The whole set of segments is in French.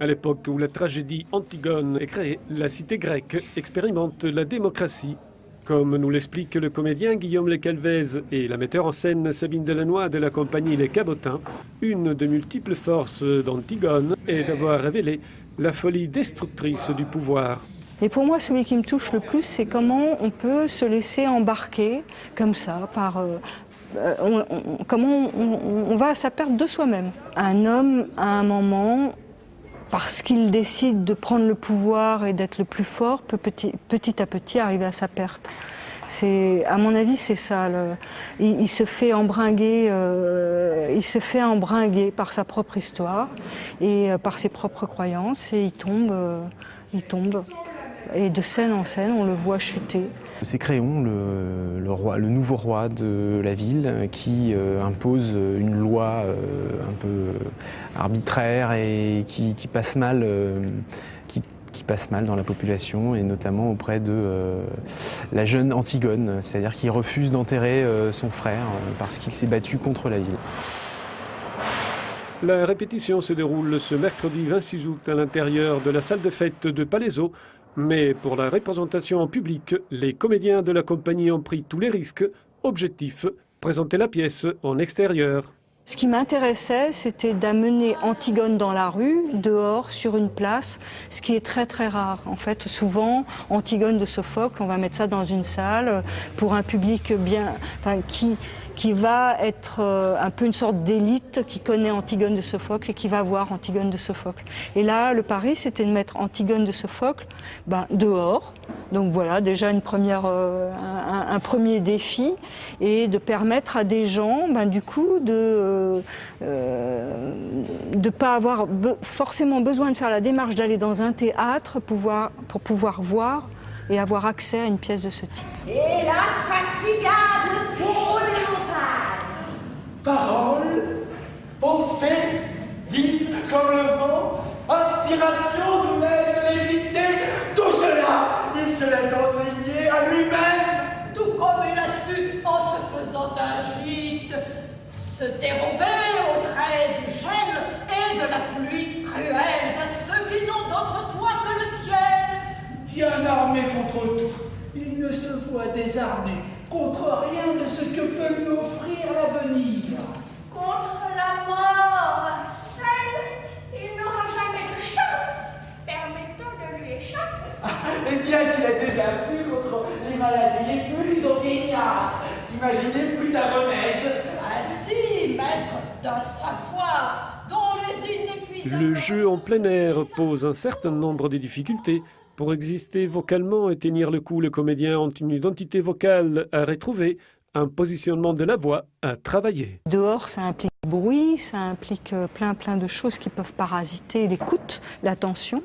À l'époque où la tragédie Antigone est créée, la cité grecque expérimente la démocratie. Comme nous l'explique le comédien Guillaume Le Calvez et la metteur en scène Sabine Delannoy de la compagnie Les Cabotins, une des multiples forces d'Antigone est d'avoir révélé la folie destructrice du pouvoir. Et pour moi, celui qui me touche le plus, c'est comment on peut se laisser embarquer comme ça par... comment on va à sa perte de soi-même. Un homme, à un moment, parce qu'il décide de prendre le pouvoir et d'être le plus fort, peut petit à petit arriver à sa perte. À mon avis, c'est ça. Il se fait embringuer, par sa propre histoire et par ses propres croyances, et il tombe. Et de scène en scène, on le voit chuter. C'est Créon, le nouveau roi de la ville, qui impose une loi un peu arbitraire et qui passe mal, qui passe mal dans la population, et notamment auprès de la jeune Antigone, c'est-à-dire qu'il refuse d'enterrer son frère parce qu'il s'est battu contre la ville. La répétition se déroule ce mercredi 26 août à l'intérieur de la salle de fête de Palaiseau. Mais pour la représentation en public, les comédiens de la compagnie ont pris tous les risques. Objectif, présenter la pièce en extérieur. Ce qui m'intéressait, c'était d'amener Antigone dans la rue, dehors, sur une place, ce qui est très très rare. En fait, souvent, Antigone de Sophocle, on va mettre ça dans une salle pour un public qui va être un peu une sorte d'élite qui connaît Antigone de Sophocle et qui va voir Antigone de Sophocle. Et là, le pari, c'était de mettre Antigone de Sophocle dehors. Donc voilà, déjà un premier défi, et de permettre à des gens, du coup, de ne pas avoir forcément besoin de faire la démarche d'aller dans un théâtre pour pouvoir voir et avoir accès à une pièce de ce type. Et l'infatigable tour de montagne. Parole, pensée, vive comme le vent, inspiration nous laisse les cités, tout cela, il se l'est enseigné à lui-même. Tout comme il a su, en se faisant un gîte, se dérober aux traits du gel et de la pluie cruelle à ceux qui n'ont d'autre toit que le ciel. Bien armé contre tout, il ne se voit désarmé contre rien de ce que peut lui offrir l'avenir. Contre la mort, seul, il n'aura jamais de chance permettant de lui échapper. Et bien qu'il ait déjà su contre les maladies les plus opiniâtres, imaginez plus d'un remède. Ainsi, maître d'un savoir dont les inépuisables... Le jeu en plein air pose un certain nombre de difficultés. Pour exister vocalement et tenir le coup, les comédiens ont une identité vocale à retrouver, un positionnement de la voix à travailler. Dehors, ça implique le bruit, ça implique plein de choses qui peuvent parasiter l'écoute, l'attention.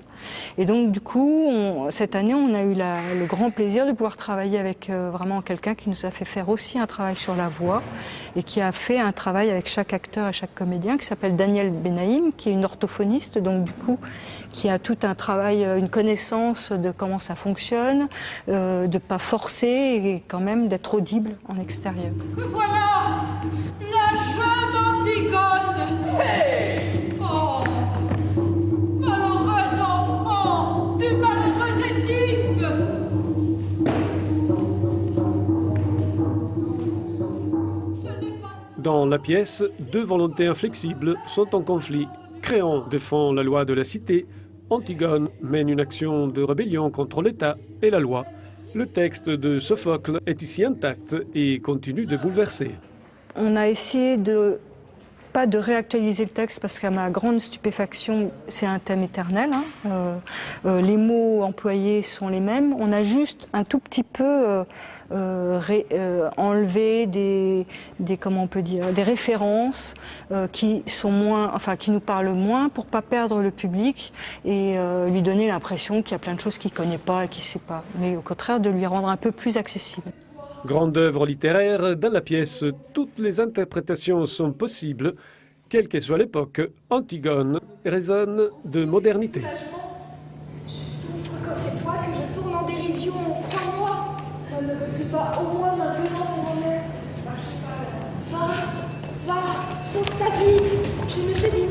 Et donc du coup, cette année, on a eu le grand plaisir de pouvoir travailler avec vraiment quelqu'un qui nous a fait faire aussi un travail sur la voix et qui a fait un travail avec chaque acteur et chaque comédien, qui s'appelle Daniel Benaïm, qui est une orthophoniste, donc du coup, qui a tout un travail, une connaissance de comment ça fonctionne, de ne pas forcer et quand même d'être audible en extérieur. Voilà la jeune Antigone. Hey, oh, malheureux enfant du malheureux Édipe. Dans la pièce, deux volontés inflexibles sont en conflit. Créon défend la loi de la cité, Antigone mène une action de rébellion contre l'État et la loi. Le texte de Sophocle est ici intact et continue de bouleverser. On a essayé pas de réactualiser le texte parce qu'à ma grande stupéfaction, c'est un thème éternel. Les mots employés sont les mêmes. On a juste un tout petit peu enlevé des références qui nous parlent moins pour pas perdre le public et lui donner l'impression qu'il y a plein de choses qu'il connaît pas et qu'il sait pas. Mais au contraire, de lui rendre un peu plus accessible. Grande œuvre littéraire, dans la pièce, toutes les interprétations sont possibles. Quelle que soit l'époque, Antigone résonne de modernité. Je souffre quand c'est toi que je tourne en dérision. Crois-moi. Ne veux-tu pas au moins maintenant mon honneur? Va, sauve ta vie. Je ne te dis